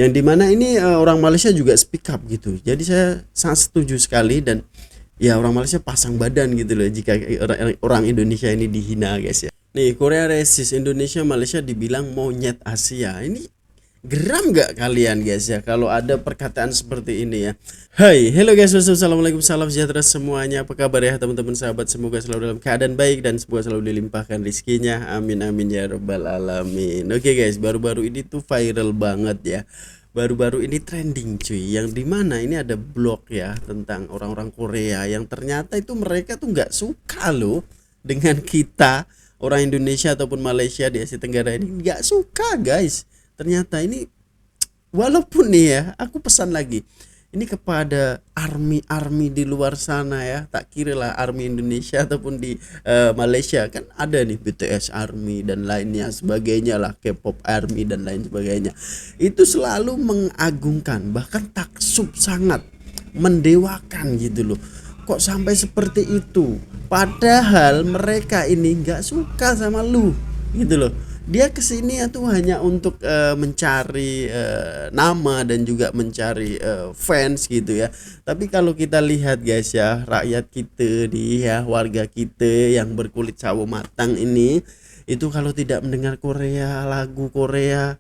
Yang dimana ini orang Malaysia juga speak up gitu. Jadi saya sangat setuju sekali dan ya orang Malaysia pasang badan gitu loh jika orang Indonesia ini dihina guys ya. Nih Korea resis, Indonesia Malaysia dibilang monyet Asia. Ini geram gak kalian guys ya kalau ada perkataan seperti ini ya. Hai, hello guys, assalamualaikum, salam sejahtera semuanya. Apa kabar ya teman-teman sahabat? Semoga selalu dalam keadaan baik dan semoga selalu dilimpahkan rezekinya. Amin amin ya robbal alamin. Oke guys, baru-baru ini tuh viral banget ya. Baru-baru ini trending cuy, yang dimana ini ada blog ya tentang orang-orang Korea yang ternyata itu mereka tuh nggak suka loh dengan kita orang Indonesia ataupun Malaysia di Asia Tenggara ini, nggak suka guys. Ternyata ini walaupun nih ya, aku pesan lagi ini kepada army di luar sana ya, tak kira lah army Indonesia ataupun di Malaysia kan ada nih BTS Army dan lainnya sebagainya lah, K-pop Army dan lain sebagainya. Itu selalu mengagungkan, bahkan taksub sangat mendewakan gitu loh. Kok sampai seperti itu? Padahal mereka ini nggak suka sama lu gitu loh. Dia kesini tuh hanya untuk mencari nama dan juga mencari fans gitu ya. Tapi kalau kita lihat guys ya, rakyat kita nih ya, warga kita yang berkulit sawo matang ini, itu kalau tidak mendengar Korea, lagu Korea,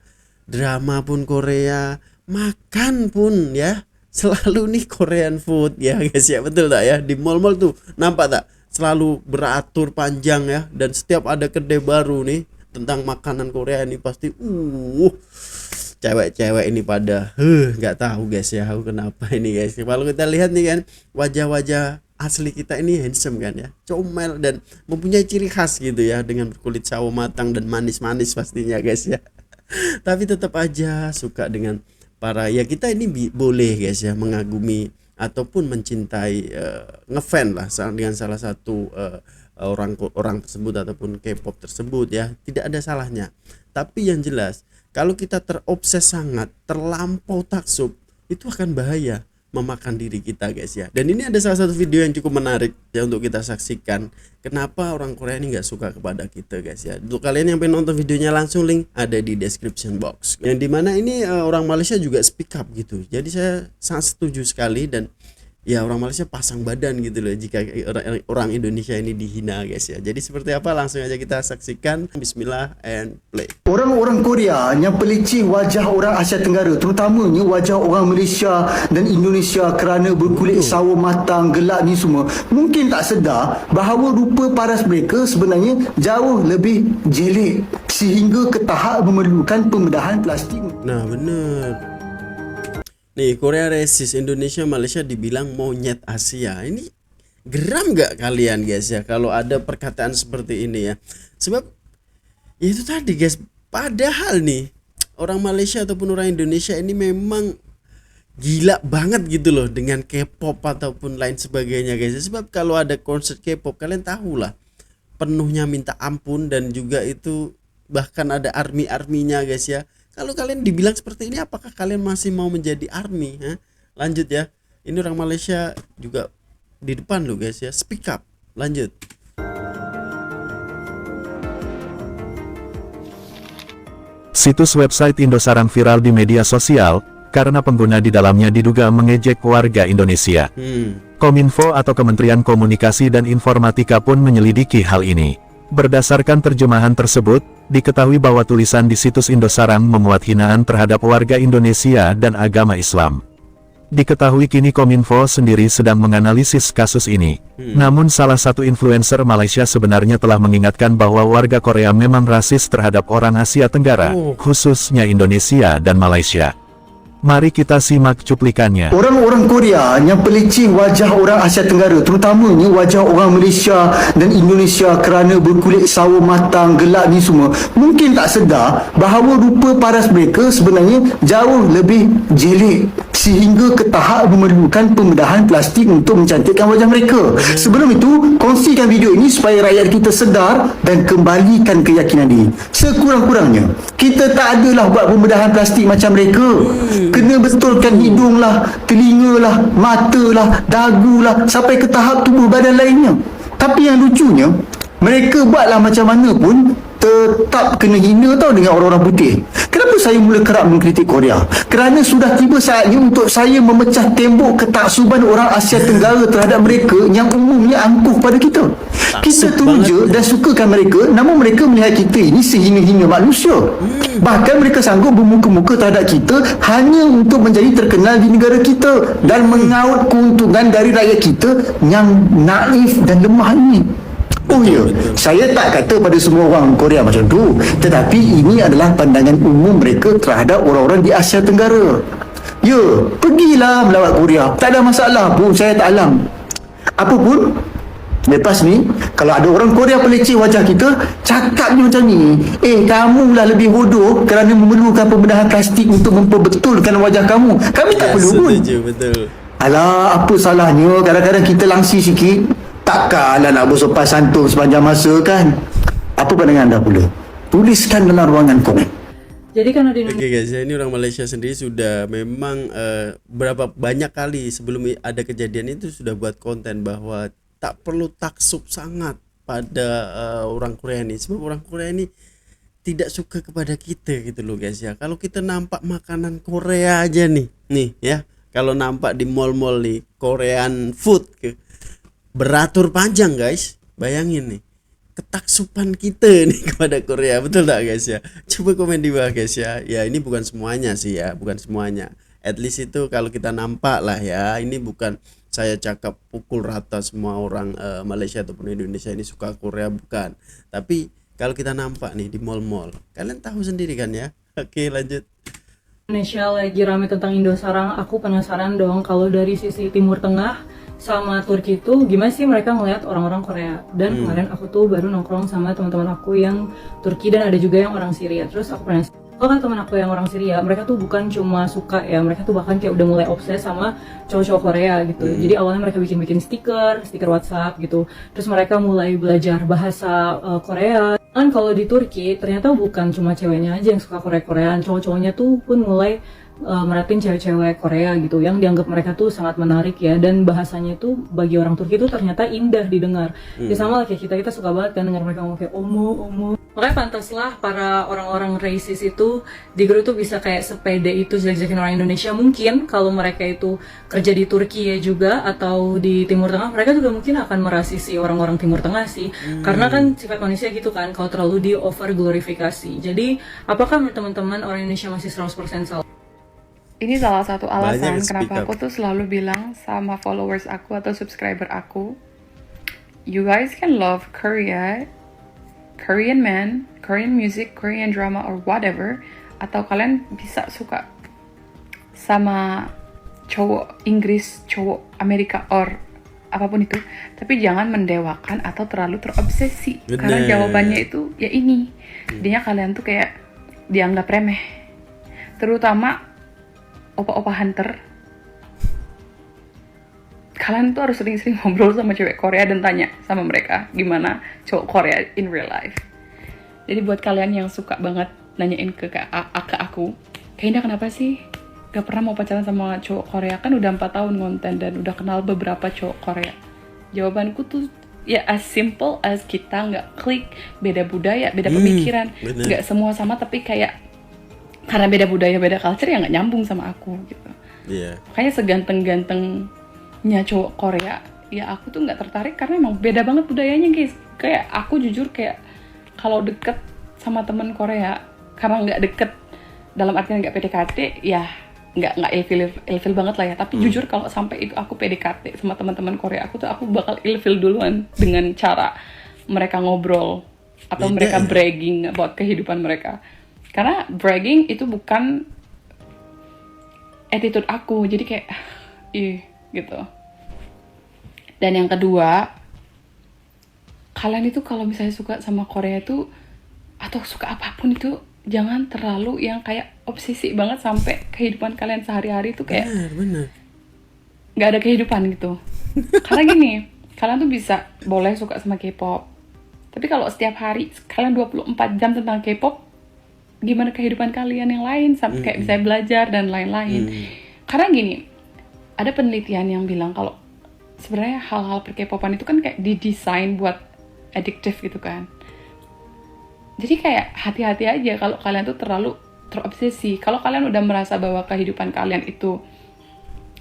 drama pun Korea, makan pun ya selalu nih Korean food ya guys ya, betul tak ya? Di mall-mall tuh nampak tak? Selalu beratur panjang ya, dan setiap ada kedai baru nih tentang makanan Korea ini pasti cewek-cewek ini pada nggak tahu guys ya aku kenapa ini guys. Kalau kita lihat nih kan wajah-wajah asli kita ini handsome kan ya, comel dan mempunyai ciri khas gitu ya, dengan kulit sawo matang dan manis-manis pastinya guys ya. Tapi tetap aja suka dengan para ya, kita ini boleh guys ya mengagumi ataupun mencintai ngefan lah dengan salah satu orang tersebut ataupun K-pop tersebut ya, tidak ada salahnya. Tapi yang jelas kalau kita terobses sangat, terlampau taksub, itu akan bahaya, memakan diri kita guys ya. Dan ini ada salah satu video yang cukup menarik ya untuk kita saksikan, kenapa orang Korea ini nggak suka kepada kita guys ya. Untuk kalian yang pengen nonton videonya langsung, link ada di description box. Yang dimana ini orang Malaysia juga speak up gitu. Jadi saya sangat setuju sekali dan ya orang Malaysia pasang badan gitu loh jika orang Indonesia ini dihina guys ya. Jadi seperti apa, langsung aja kita saksikan. Bismillah and play. Orang-orang Korea yang pelicin wajah orang Asia Tenggara, terutamanya wajah orang Malaysia dan Indonesia kerana berkulit sawo matang, gelap ni semua, mungkin tak sedar bahawa rupa paras mereka sebenarnya jauh lebih jelek sehingga ke tahap memerlukan pembedahan plastik. Nah bener. Nih Korea resis, Indonesia Malaysia dibilang monyet Asia. Ini geram gak kalian guys ya kalau ada perkataan seperti ini ya. Sebab ya itu tadi guys, padahal nih orang Malaysia ataupun orang Indonesia ini memang gila banget gitu loh dengan K-pop ataupun lain sebagainya guys. Sebab kalau ada konser K-pop kalian tahu lah, penuhnya minta ampun dan juga itu bahkan ada army-arminya guys ya. Kalau kalian dibilang seperti ini, apakah kalian masih mau menjadi army? Lanjut ya. Ini orang Malaysia juga di depan lo guys ya. Speak up. Lanjut. Situs website Indosarang viral di media sosial karena pengguna di dalamnya diduga mengejek warga Indonesia. Kominfo atau Kementerian Komunikasi dan Informatika pun menyelidiki hal ini. Berdasarkan terjemahan tersebut, diketahui bahwa tulisan di situs Indosarang memuat hinaan terhadap warga Indonesia dan agama Islam. Diketahui kini Kominfo sendiri sedang menganalisis kasus ini. Namun salah satu influencer Malaysia sebenarnya telah mengingatkan bahwa warga Korea memang rasis terhadap orang Asia Tenggara, khususnya Indonesia dan Malaysia. Mari kita simak cuplikannya. Orang-orang Korea yang pelicin wajah orang Asia Tenggara, terutamanya wajah orang Malaysia dan Indonesia kerana berkulit sawo matang, gelap ni semua, mungkin tak sedar bahawa rupa paras mereka sebenarnya jauh lebih jelek sehingga ke tahap memerlukan pembedahan plastik untuk mencantikkan wajah mereka. Sebelum itu, kongsikan video ini supaya rakyat kita sedar dan kembalikan keyakinan diri. Sekurang-kurangnya, kita tak adalah buat pembedahan plastik macam mereka. Kena betulkan hidung lah, telinga lah, mata lah, dagu lah, sampai ke tahap tubuh badan lainnya. Tapi yang lucunya, mereka buatlah macam mana pun tetap kena hina tau dengan orang-orang putih. Kenapa saya mula kerap mengkritik Korea? Kerana sudah tiba saatnya untuk saya memecah tembok ketaksuban orang Asia Tenggara terhadap mereka yang umumnya angkuh pada kita. Kita teruja dan sukakan mereka, namun mereka melihat kita ini sehina-hina manusia. Bahkan mereka sanggup bermuka-muka terhadap kita hanya untuk menjadi terkenal di negara kita dan mengaut keuntungan dari rakyat kita yang naif dan lemah ini. Oh ya, saya tak kata pada semua orang Korea macam tu, tetapi ini adalah pandangan umum mereka terhadap orang-orang di Asia Tenggara. Ya, pergilah melawat Korea, tak ada masalah pun, saya tak alam. Apapun, lepas ni, kalau ada orang Korea peleceh wajah kita, cakapnya macam ni, kamulah lebih bodoh kerana memerlukan pembedahan plastik untuk memperbetulkan wajah kamu. Kami tak perlu pun. Betul. Alah, apa salahnya kadang-kadang kita langsi sikit? Takkanlah nak bersopan santun sepanjang masa kan? Apa pandangan anda pula? Tuliskan dalam ruangan komen. Jadi kan di Oke guys, ini orang Malaysia sendiri sudah memang berapa banyak kali sebelum ada kejadian itu sudah buat konten bahwa tak perlu taksub sangat pada orang Korea ini, sebab orang Korea ini tidak suka kepada kita gitu loh guys ya. Kalau kita nampak makanan Korea aja nih ya, kalau nampak di mall-mall nih Korean food beratur panjang guys, bayangin nih ketaksupan kita nih kepada Korea, betul tak guys ya? Coba komen di bawah guys ya. Ya ini bukan semuanya sih ya, bukan semuanya. At least itu kalau kita nampak lah ya. Ini bukan saya cakap pukul rata semua orang Malaysia ataupun Indonesia ini suka Korea, bukan. Tapi kalau kita nampak nih di mall-mall, kalian tahu sendiri kan ya. Oke lanjut. Indonesia lagi rame tentang Indosarang, aku penasaran dong kalau dari sisi Timur Tengah sama Turki itu gimana sih mereka ngeliat orang-orang Korea. Dan kemarin aku tuh baru nongkrong sama teman-teman aku yang Turki dan ada juga yang orang Syria. Terus aku pernah kan teman aku yang orang Syria, mereka tuh bukan cuma suka ya, mereka tuh bahkan kayak udah mulai obses sama cowok-cowok Korea gitu. Jadi awalnya mereka bikin stiker WhatsApp gitu. Terus mereka mulai belajar bahasa Korea. Kan kalau di Turki ternyata bukan cuma ceweknya aja yang suka Korea-Koreaan, cowok-cowoknya tuh pun mulai merhatiin cewek-cewek Korea gitu yang dianggap mereka tuh sangat menarik ya, dan bahasanya tuh bagi orang Turki tuh ternyata indah didengar. Ya sama lah kayak kita suka banget kan dengar mereka ngomong kayak omo. Makanya pantaslah para orang-orang racist itu di grup tuh bisa kayak sepede itu jelek-jelekin orang Indonesia. Mungkin kalau mereka itu kerja di Turki ya juga atau di Timur Tengah, mereka juga mungkin akan merasisi orang-orang Timur Tengah sih. Karena kan sifat manusia gitu kan, kalau terlalu di over glorifikasi. Jadi apakah teman-teman orang Indonesia masih 100% salah? Ini salah satu alasan Banyak kenapa aku tuh selalu bilang sama followers aku atau subscriber aku, you guys can love Korea, Korean man, Korean music, Korean drama or whatever, atau kalian bisa suka sama cowok Inggris, cowok Amerika or apapun itu, tapi jangan mendewakan atau terlalu terobsesi. Karena jawabannya itu ya ini, intinya kalian tuh kayak dianggap remeh, terutama opa-opa hunter. Kalian tuh harus sering-sering ngobrol sama cewek Korea dan tanya sama mereka gimana cowok Korea in real life. Jadi buat kalian yang suka banget nanyain ke aku, kayaknya kenapa sih gak pernah mau pacaran sama cowok Korea? Kan udah 4 tahun konten dan udah kenal beberapa cowok Korea. Jawabanku tuh ya as simple as kita nggak klik, beda budaya, beda pemikiran, nggak semua sama, tapi kayak karena beda budaya, beda culture yang nggak nyambung sama aku gitu. Makanya seganteng-gantengnya cowok Korea, ya aku tuh nggak tertarik karena emang beda banget budayanya guys. Kayak aku jujur kayak kalau deket sama temen Korea, karena nggak deket dalam artian nggak PDKT, ya nggak ilfil banget lah ya. Tapi jujur kalau sampai itu aku PDKT sama teman-teman Korea, aku bakal ilfil duluan dengan cara mereka ngobrol atau mereka bragging about kehidupan mereka. Karena bragging itu bukan attitude aku, jadi kayak gitu. Dan yang kedua, kalian itu kalau misalnya suka sama Korea itu atau suka apapun itu jangan terlalu yang kayak obsesi banget sampai kehidupan kalian sehari-hari itu kayak nggak ada kehidupan gitu. Karena gini, kalian tuh bisa boleh suka sama K-pop, tapi kalau setiap hari kalian 24 jam tentang K-pop, gimana kehidupan kalian yang lain sampai kayak bisa belajar dan lain-lain. Karena gini, ada penelitian yang bilang kalau sebenarnya hal-hal per-K-popan itu kan kayak didesain buat addictive gitu kan. Jadi kayak hati-hati aja kalau kalian tuh terlalu terobsesi. Kalau kalian udah merasa bahwa kehidupan kalian itu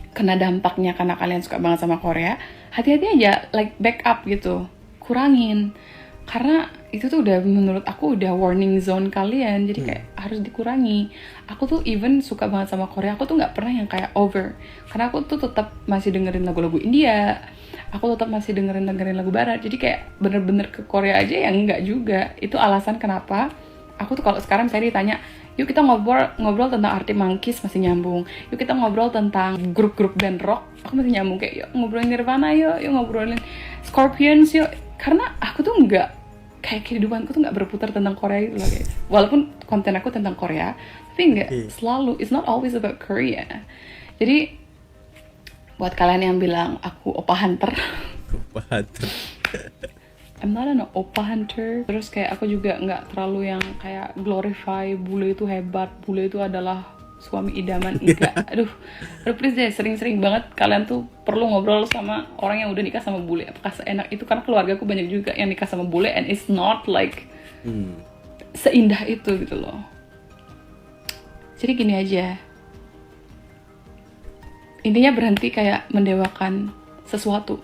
kena dampaknya karena kalian suka banget sama Korea, hati-hati aja, like back up gitu, kurangin. Karena itu tuh udah, menurut aku udah warning zone kalian, jadi kayak harus dikurangi. Aku tuh even suka banget sama Korea, aku tuh nggak pernah yang kayak over, karena aku tuh tetap masih dengerin lagu-lagu India, aku tetap masih dengerin lagu Barat, jadi kayak bener-bener ke Korea aja yang nggak juga. Itu alasan kenapa aku tuh kalau sekarang saya ditanya, yuk kita ngobrol tentang Arctic Monkeys, masih nyambung. Yuk kita ngobrol tentang grup-grup band rock, aku masih nyambung. Kayak yuk ngobrolin Nirvana, yuk ngobrolin Scorpions, yuk. Karena aku tuh nggak, kayak kehidupanku tuh nggak berputar tentang Korea gitu loh guys. Walaupun konten aku tentang Korea, tapi nggak selalu, it's not always about Korea. Jadi buat kalian yang bilang aku opa hunter, I'm not an opa hunter. Terus kayak aku juga nggak terlalu yang kayak glorify bule itu hebat, bule itu adalah suami idaman. Enggak. Aduh please deh, sering-sering banget kalian tuh perlu ngobrol sama orang yang udah nikah sama bule. Apakah seenak itu? Karena keluarga aku banyak juga yang nikah sama bule, and it's not like seindah itu gitu loh. Jadi gini aja, intinya berhenti kayak mendewakan sesuatu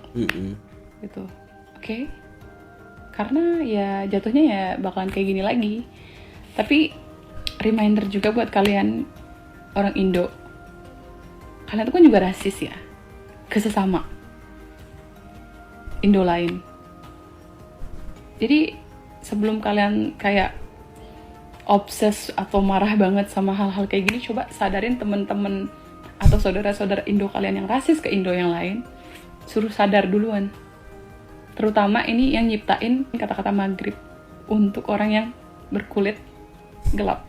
gitu, oke? Karena ya jatuhnya ya bakalan kayak gini lagi. Tapi reminder juga buat kalian orang Indo, kalian tuh kan juga rasis ya ke sesama Indo lain. Jadi sebelum kalian kayak obses atau marah banget sama hal-hal kayak gini, coba sadarin temen-temen atau saudara-saudara Indo kalian yang rasis ke Indo yang lain, suruh sadar duluan. Terutama ini yang nyiptain kata-kata maghrib untuk orang yang berkulit gelap.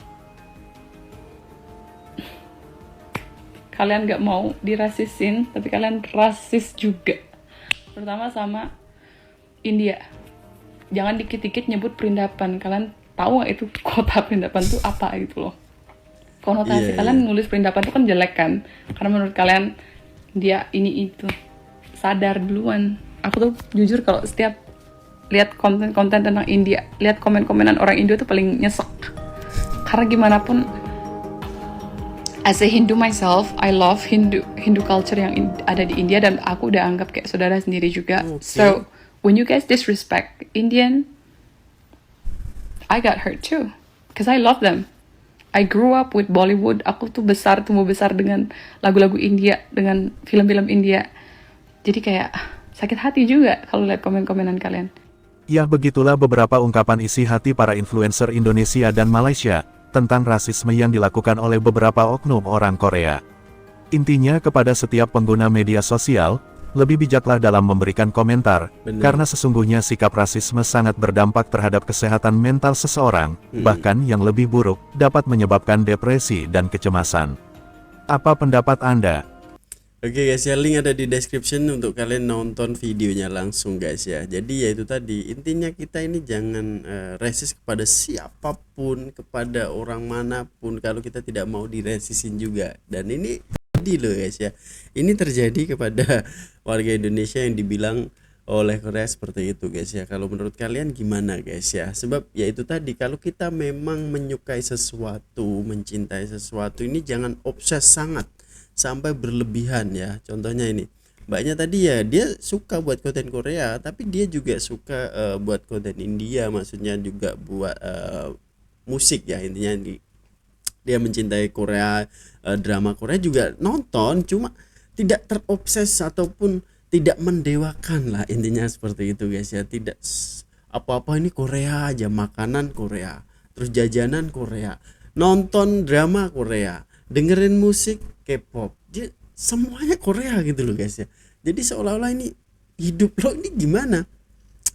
Kalian gak mau dirasisin, tapi kalian rasis juga. Terutama sama India. Jangan dikit-dikit nyebut perindapan. Kalian tahu gak itu kota perindapan tuh apa gitu loh. Konotasi kalian nulis perindapan tuh kan jelek kan. Karena menurut kalian dia ini itu. Sadar duluan. Aku tuh jujur kalau setiap lihat konten-konten tentang India, lihat komen-komenan orang Indo tuh paling nyesek. Karena gimana pun, as a Hindu myself, I love Hindu culture yang ada di India, dan aku udah anggap kayak saudara sendiri juga. So when you guys disrespect Indian, I got hurt too, cause I love them. I grew up with Bollywood. Aku tuh tumbuh besar dengan lagu-lagu India, dengan film-film India. Jadi kayak sakit hati juga kalau lihat komen-komenan kalian. Ya begitulah beberapa ungkapan isi hati para influencer Indonesia dan Malaysia tentang rasisme yang dilakukan oleh beberapa oknum orang Korea. Intinya kepada setiap pengguna media sosial, lebih bijaklah dalam memberikan komentar, karena sesungguhnya sikap rasisme sangat berdampak terhadap kesehatan mental seseorang, bahkan yang lebih buruk, dapat menyebabkan depresi dan kecemasan. Apa pendapat Anda? Oke guys ya, link ada di description untuk kalian nonton videonya langsung guys ya. Jadi ya itu tadi, intinya kita ini jangan resist kepada siapapun, kepada orang manapun kalau kita tidak mau diresisin juga. Dan ini terjadi loh guys ya, ini terjadi kepada warga Indonesia yang dibilang oleh Korea seperti itu guys ya. Kalau menurut kalian gimana guys ya? Sebab ya itu tadi, kalau kita memang menyukai sesuatu, mencintai sesuatu, ini jangan obses sangat sampai berlebihan ya. Contohnya ini, mbaknya tadi ya, dia suka buat konten Korea, tapi dia juga suka buat konten India, maksudnya juga buat musik ya. Intinya dia mencintai Korea, drama Korea juga nonton, cuma tidak terobses ataupun tidak mendewakan lah, intinya seperti itu guys ya. Tidak apa-apa ini Korea aja, makanan Korea, terus jajanan Korea, nonton drama Korea, dengerin musik K-pop, dia semuanya Korea gitu loh guys ya. Jadi seolah-olah ini hidup lo ini gimana,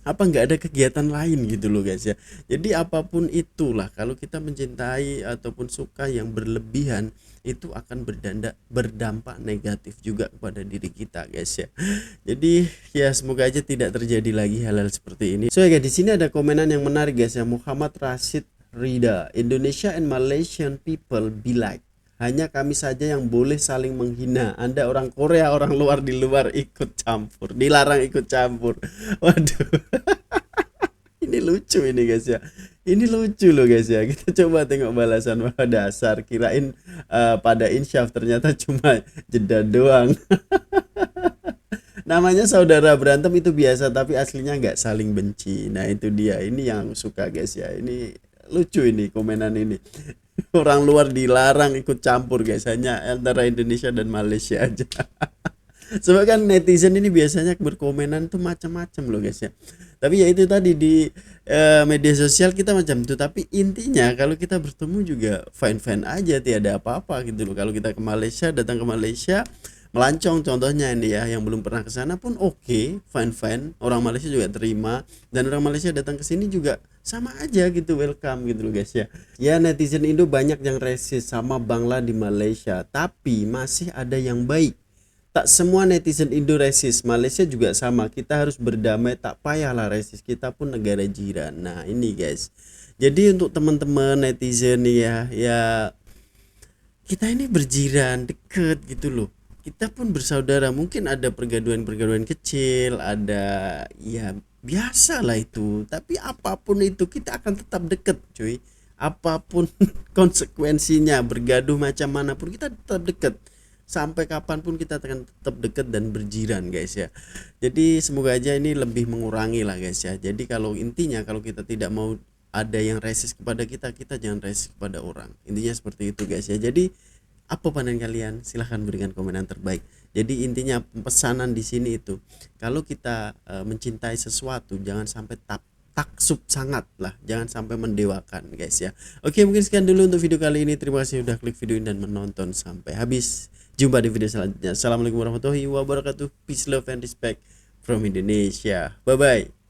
apa nggak ada kegiatan lain gitu loh guys ya. Jadi apapun itulah, kalau kita mencintai ataupun suka yang berlebihan, itu akan berdampak negatif juga kepada diri kita guys ya. Jadi ya semoga aja tidak terjadi lagi hal-hal seperti ini. So ya guys, di sini ada komenan yang menarik guys ya. Muhammad Rashid Rida, Indonesia and Malaysian people be like, hanya kami saja yang boleh saling menghina. Anda orang Korea, orang luar di luar ikut campur, dilarang ikut campur. Waduh. Ini lucu ini guys ya. Ini lucu loh guys ya. Kita coba tengok balasan wah dasar, kirain pada insyaf, ternyata cuma jeda doang. Namanya saudara berantem itu biasa, tapi aslinya nggak saling benci. Nah itu dia, ini yang suka guys ya. Ini lucu ini komenan ini. Orang luar dilarang ikut campur guys, hanya antara Indonesia dan Malaysia aja. Sebab kan netizen ini biasanya berkomenan tuh macam-macam loh guys ya. Tapi ya itu tadi di media sosial kita macam itu. Tapi intinya kalau kita bertemu juga fine-fine aja, tiada apa-apa gitu loh. Kalau kita ke Malaysia, datang ke Malaysia, melancong contohnya ini ya, yang belum pernah ke sana pun oke, fine-fine. Orang Malaysia juga terima, dan orang Malaysia datang ke sini juga sama aja gitu, welcome gitu loh guys ya. Ya netizen Indo banyak yang resis sama Bangla di Malaysia, tapi masih ada yang baik. Tak semua netizen Indo resis, Malaysia juga sama. Kita harus berdamai, tak payahlah resis, kita pun negara jiran. Nah ini guys, jadi untuk teman-teman netizen nih ya kita ini berjiran deket gitu loh. Kita pun bersaudara, mungkin ada pergaduan-pergaduan kecil, ada ya biasa lah itu. Tapi apapun itu kita akan tetap deket cuy. Apapun konsekuensinya, bergaduh macam mana pun kita tetap deket. Sampai kapanpun kita akan tetap dekat dan berjiran guys ya. Jadi semoga aja ini lebih mengurangi lah guys ya. Jadi kalau intinya kalau kita tidak mau ada yang resis kepada kita, kita jangan resis kepada orang. Intinya seperti itu guys ya. Jadi apa pandangan kalian? Silahkan berikan komentar terbaik. Jadi intinya pesanan di sini itu, kalau kita mencintai sesuatu jangan sampai taksub sangat lah, jangan sampai mendewakan guys ya. Oke, mungkin sekian dulu untuk video kali ini. Terima kasih sudah klik video ini dan menonton sampai habis. Jumpa di video selanjutnya. Assalamualaikum warahmatullahi wabarakatuh. Peace, love, and respect from Indonesia. Bye bye.